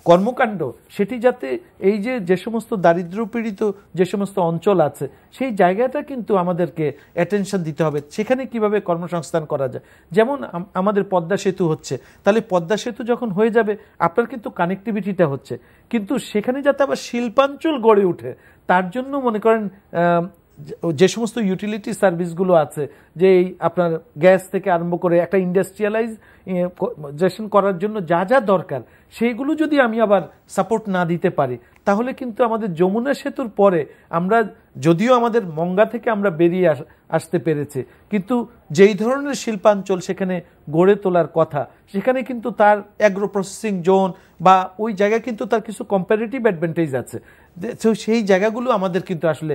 কর্মকাণ্ড সেটি যাতে এই যে সমস্ত দারিদ্র্যপীড়িত যে সমস্ত অঞ্চল আছে সেই জায়গাটা কিন্তু আমাদেরকে অ্যাটেনশন দিতে হবে। সেখানে কিভাবে কর্মসংস্থান করা যায়, যেমন আমাদের পদ্মা সেতু হচ্ছে, তাহলে পদ্মা সেতু যখন হয়ে যাবে আপনার কিন্তু কানেক্টিভিটিটা হচ্ছে, কিন্তু সেখানে যাতে আবার শিল্পাঞ্চল গড়ে ওঠে তার জন্য মনে করেন যে সমস্ত ইউটিলিটি সার্ভিসগুলো আছে, যে আপনার গ্যাস থেকে আরম্ভ করে একটা ইন্ডাস্ট্রিয়ালাইজেশন করার জন্য যা যা দরকার সেইগুলো যদি আমি আবার সাপোর্ট না দিতে পারি তাহলে কিন্তু আমাদের যমুনা সেতুর পরে আমরা যদিও আমাদের মঙ্গা থেকে আমরা বেরিয়ে আসতে পেরেছি, কিন্তু যেই ধরনের শিল্পাঞ্চল সেখানে গড়ে তোলার কথা সেখানে কিন্তু তার অ্যাগ্রো প্রসেসিং জোন বা ওই জায়গায় কিন্তু তার কিছু কম্পারেটিভ অ্যাডভান্টেজ আছে। সেই জায়গাগুলো আমাদের কিন্তু আসলে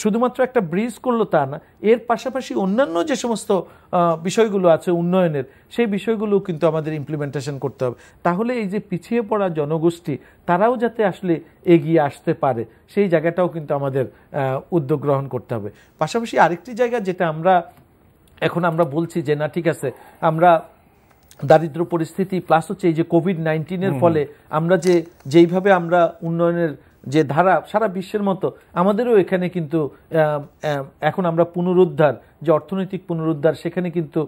শুধুমাত্র একটা ব্রিজ করলো তা না, এর পাশাপাশি অন্যান্য যে সমস্ত বিষয়গুলো আছে উন্নয়নের সেই বিষয়গুলো কিন্তু আমাদের ইমপ্লিমেন্টেশন করতে হবে। তাহলে এই যে পিছিয়ে পড়া জনগোষ্ঠী তারাও যাতে আসলে এগিয়ে আসতে পারে সেই জায়গাটাও কিন্তু আমাদের উদ্যোগ গ্রহণ করতে হবে। পাশাপাশি আরেকটি জায়গা যেটা আমরা বলছি যে না ঠিক আছে, আমরা দারিদ্র পরিস্থিতি প্লাস হচ্ছে এই যে কোভিড-19 ফলে আমরা যেইভাবে আমরা উন্নয়নের যে ধারা সারা বিশ্বের মতো আমাদেরও এখানে কিন্তু এখন আমরা পুনরুদ্ধার যে অর্থনৈতিক পুনরুদ্ধার সেখানে কিন্তু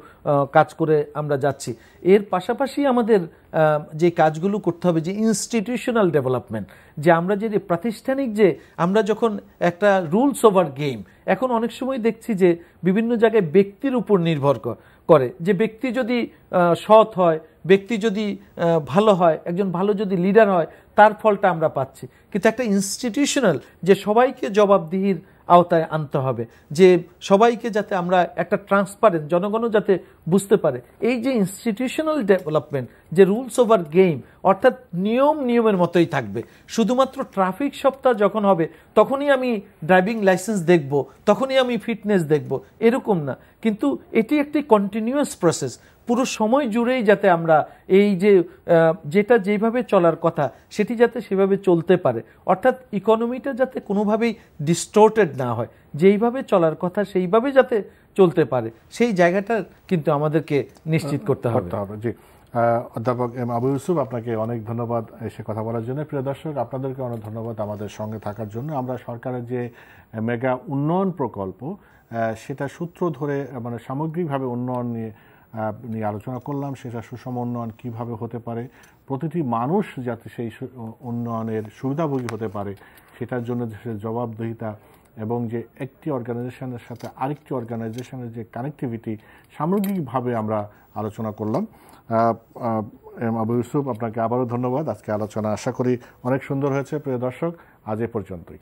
কাজ করে আমরা যাচ্ছি। এর পাশাপাশি আমাদের যে কাজগুলো করতে হবে যে ইনস্টিটিউশনাল ডেভেলপমেন্ট, যে আমরা যে প্রাতিষ্ঠানিক যে আমরা যখন একটা রুলস ওভার গেম, এখন অনেক সময় দেখছি যে বিভিন্ন জায়গায় ব্যক্তির উপর নির্ভর করে, যে ব্যক্তি যদি সৎ হয়, ব্যক্তি যদি ভালো হয়, একজন ভালো যদি লিডার হয় তার ফলটা আমরা পাচ্ছি, কিন্তু একটা ইনস্টিটিউশনাল যে সবাইকে জবাবদিহির আওতায় আনতে হবে, যে সবাইকে যাতে আমরা একটা ট্রান্সপারেন্ট জনগণও যাতে বুঝতে পারে এই যে ইনস্টিটিউশনাল ডেভেলপমেন্ট যে রুলস ওভার গেম, অর্থাৎ নিয়মের মতোই থাকবে। শুধুমাত্র ট্রাফিক সপ্তাহ যখন হবে তখনই আমি ড্রাইভিং লাইসেন্স দেখব, তখনই আমি ফিটনেস দেখব, এরকম না, কিন্তু এটি একটি কন্টিনিউয়াস প্রসেস, পুরো সময় জুড়েই যাতে আমরা এই যেটা যেভাবে চলার কথা সেটি যাতে সেভাবে চলতে পারে, অর্থাৎ ইকোনমিটা যাতে কোনোভাবেই ডিস্টোর্টেড না হয়, যেইভাবে চলার কথা সেইভাবে যাতে চলতে পারে সেই জায়গাটা কিন্তু আমাদেরকে নিশ্চিত করতে হবে। জি, অধ্যাপক এম আবু ইউসুফ, আপনাকে অনেক ধন্যবাদ এসে কথা বলার জন্য। প্রিয় দর্শক, আপনাদেরকে অনেক ধন্যবাদ আমাদের সঙ্গে থাকার জন্য। আমরা সরকারের যে মেগা উন্নয়ন প্রকল্প সেটা সূত্র ধরে মানে সামগ্রিকভাবে উন্নয়ন নিয়ে আলোচনা করলাম, সেটা সুষম উন্নয়ন কীভাবে হতে পারে, প্রতিটি মানুষ যাতে সেই উন্নয়নের সুবিধাভোগী হতে পারে সেটার জন্য দেশের জবাবদিহিতা এবং যে একটি অর্গানাইজেশনের সাথে আরেকটি অর্গানাইজেশনের যে কানেক্টিভিটি সামগ্রিকভাবে আমরা আলোচনা করলাম। এম আবু ইউসুফ, আপনাকে আবারও ধন্যবাদ। আজকে আলোচনা আশা করি অনেক সুন্দর হয়েছে। প্রিয় দর্শক, আজ এ পর্যন্তই।